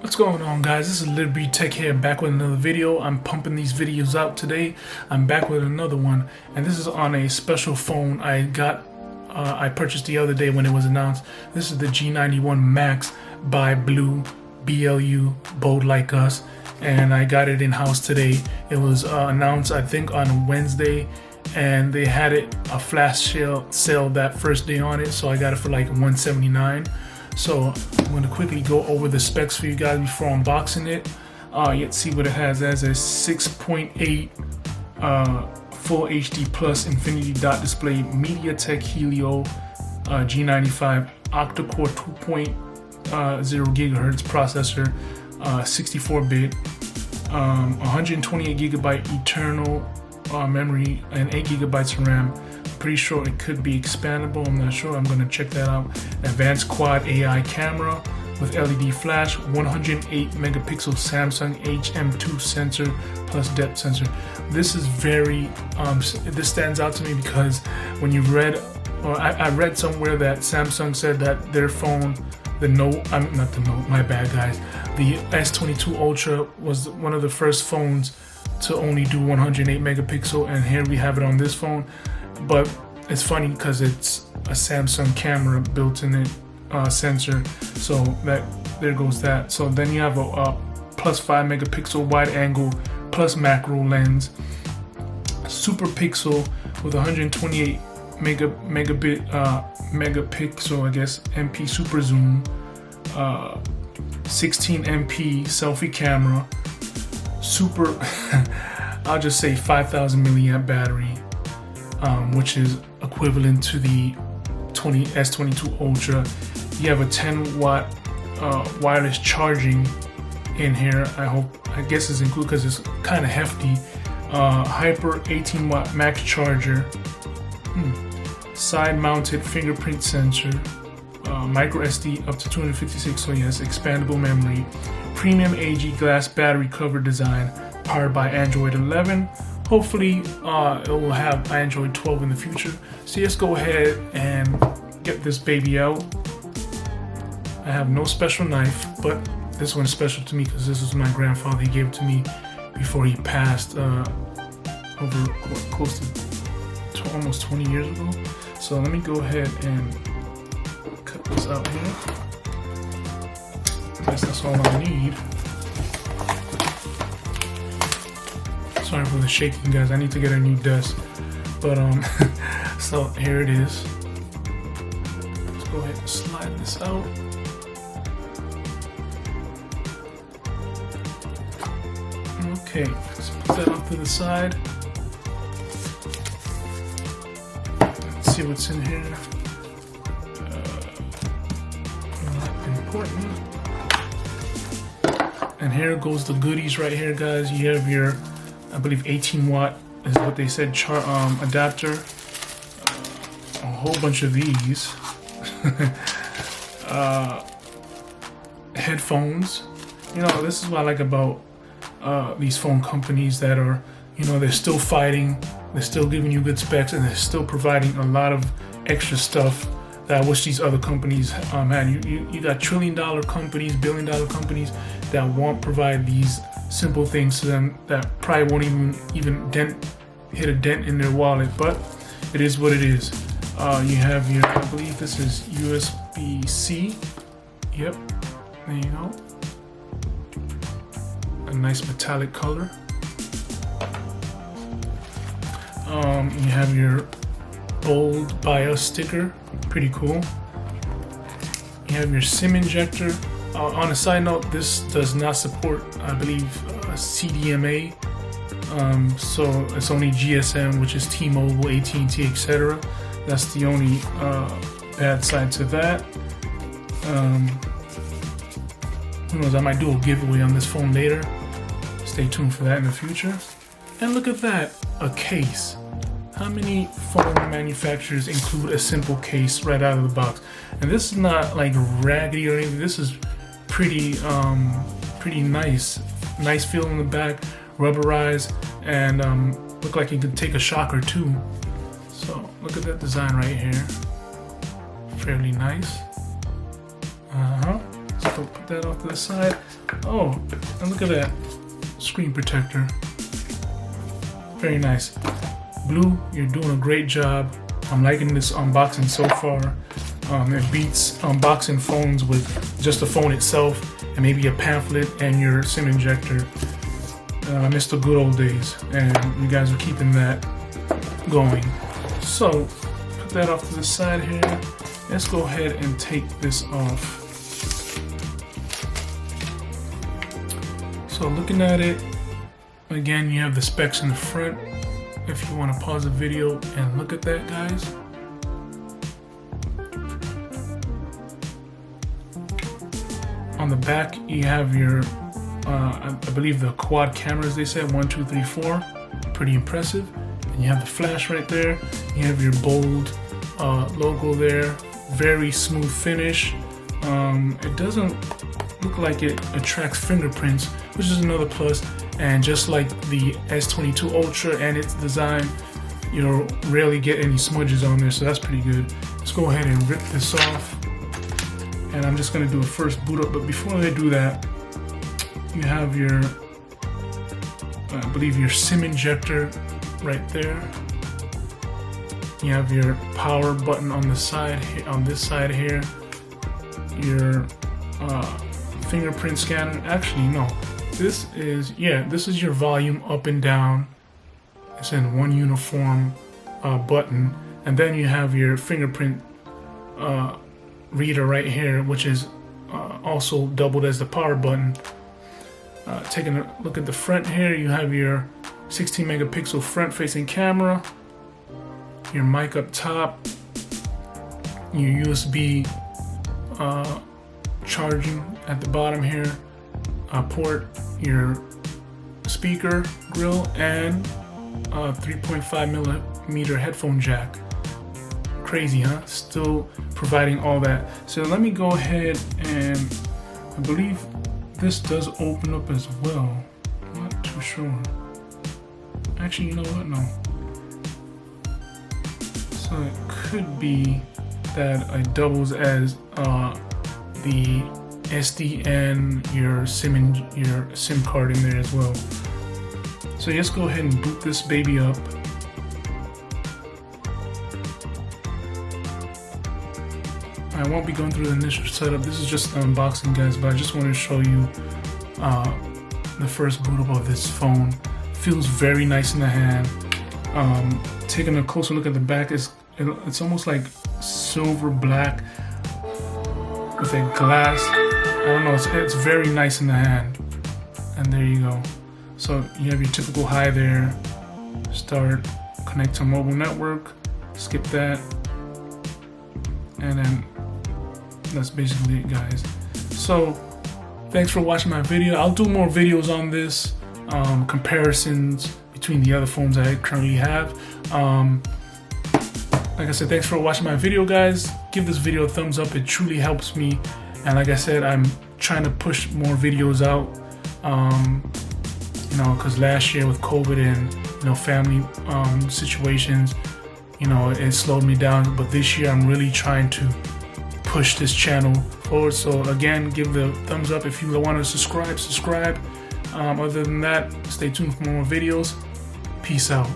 What's going on, guys? This is Liberty Tech here, back with another video. I'm pumping these videos out today. I'm back with another one, and this is on a special phone I purchased the other day when it was announced. This is the G91 Max by BLU, bold like us, and I got it in-house today. It was announced, I think, on Wednesday, and they had a flash sale that first day on it, so I got it for like $179. So I'm going to quickly go over the specs for you guys before unboxing it. Let's see what it has. It has a 6.8 Full HD Plus Infinity Dot Display MediaTek Helio G95 octa-core 2.0 gigahertz processor, 64-bit, 128 gigabyte internal memory, and 8 gigabytes of RAM. Pretty sure it could be expandable. I'm not sure. I'm going to check that out. Advanced quad AI camera with LED flash, 108 megapixel Samsung HM2 sensor plus depth sensor. This is very this stands out to me because when you read, or I read somewhere that Samsung said that their phone, the S22 Ultra was one of the first phones to only do 108 megapixel, and here we have it on this phone. But it's funny because it's a Samsung camera built in it, sensor, so there goes that. So then you have a plus 5 megapixel wide angle plus macro lens, super pixel with 128 megapixel, I guess, MP super zoom, 16 MP selfie camera, super I'll just say 5,000 milliamp battery, which is equivalent to the S22 Ultra. You have a 10-watt wireless charging in here. I guess it's included because it's kind of hefty. Hyper 18-watt max charger, side-mounted fingerprint sensor, micro SD up to 256. So yes, expandable memory, premium AG glass battery cover design, powered by Android 11. Hopefully it will have Android 12 in the future. So let's go ahead and get this baby out. I have no special knife, but this one's special to me because this is my grandfather. He gave it to me before he passed over close to almost 20 years ago. So let me go ahead and cut this out here. I guess that's all I need. Sorry for the shaking, guys. I need to get a new desk. But so here it is. Let's go ahead and slide this out. Okay, let's put that off to the side. Let's see what's in here. Not important. And here goes the goodies right here, guys. You have your, I believe 18 watt is what they said, adapter, a whole bunch of these, headphones. You know, this is what I like about these phone companies that are, you know, they're still fighting, they're still giving you good specs, and they're still providing a lot of extra stuff that I wish these other companies had. You got trillion-dollar companies, billion-dollar companies that won't provide these simple things to them that probably won't even hit a dent in their wallet, but it is what it is. You have your, I believe this is USB-C. Yep, there you go. A nice metallic color. You have your bold by us sticker, pretty cool. You have your SIM injector. On a side note, this does not support, I believe, CDMA, so it's only GSM, which is T-Mobile, AT&T, etc. That's the only bad side to that. Who knows, I might do a giveaway on this phone later. Stay tuned for that in the future. And look at that, a case. How many phone manufacturers include a simple case right out of the box? And this is not like raggedy or anything. This is pretty nice feel in the back, rubberized, and look like you could take a shock or two. So look at that design right here, fairly nice. Let's go So put that off to the side. Oh, and look at that screen protector. Very nice. Blue, you're doing a great job. I'm liking this unboxing so far. It beats unboxing phones with just the phone itself and maybe a pamphlet and your SIM injector. I miss the good old days, and you guys are keeping that going. So put that off to the side here. Let's go ahead and take this off. So looking at it, again, you have the specs in the front. If you want to pause the video and look at that, guys. On the back, you have your, I believe the quad cameras, they said 1, 2, 3, 4. Pretty impressive. And you have the flash right there. You have your bold logo there. Very smooth finish. It doesn't look like it attracts fingerprints, which is another plus. And just like the S22 Ultra and its design, you'll rarely get any smudges on there, so that's pretty good. Let's go ahead and rip this off. And I'm just gonna do a first boot up, but before I do that, you have your, I believe your SIM injector right there. You have your power button on the side, on this side here. Your fingerprint scanner. Actually, no. This is, yeah, this is your volume up and down. It's in one uniform button. And then you have your fingerprint reader right here, which is also doubled as the power button. Taking a look at the front here, you have your 16 megapixel front facing camera, your mic up top, your USB charging at the bottom here, port, your speaker grill, and 3.5 millimeter headphone jack. Crazy, huh? Still providing all that. So let me go ahead, and I believe this does open up as well. I'm not too sure. Actually, you know what? No. So it could be that it doubles as the SD and your SIM card in there as well. So let's go ahead and boot this baby up. I won't be going through the initial setup. This is just an unboxing, guys, but I just want to show you the first boot up of this phone. Feels very nice in the hand. Taking a closer look at the back, it's almost like silver black with a glass. I don't know, it's very nice in the hand. And there you go. So you have your typical hi there. Start, connect to mobile network, skip that. And then that's basically it, guys. So thanks for watching my video. I'll do more videos on this, comparisons between the other phones I currently have. Like I said, thanks for watching my video, guys. Give this video a thumbs up. It truly helps me. And like I said, I'm trying to push more videos out, you know, because last year with COVID and, you know, family situations, you know, it slowed me down. But this year I'm really trying to push this channel forward. So again, give the thumbs up. If you want to subscribe. Other than that, stay tuned for more videos. Peace out.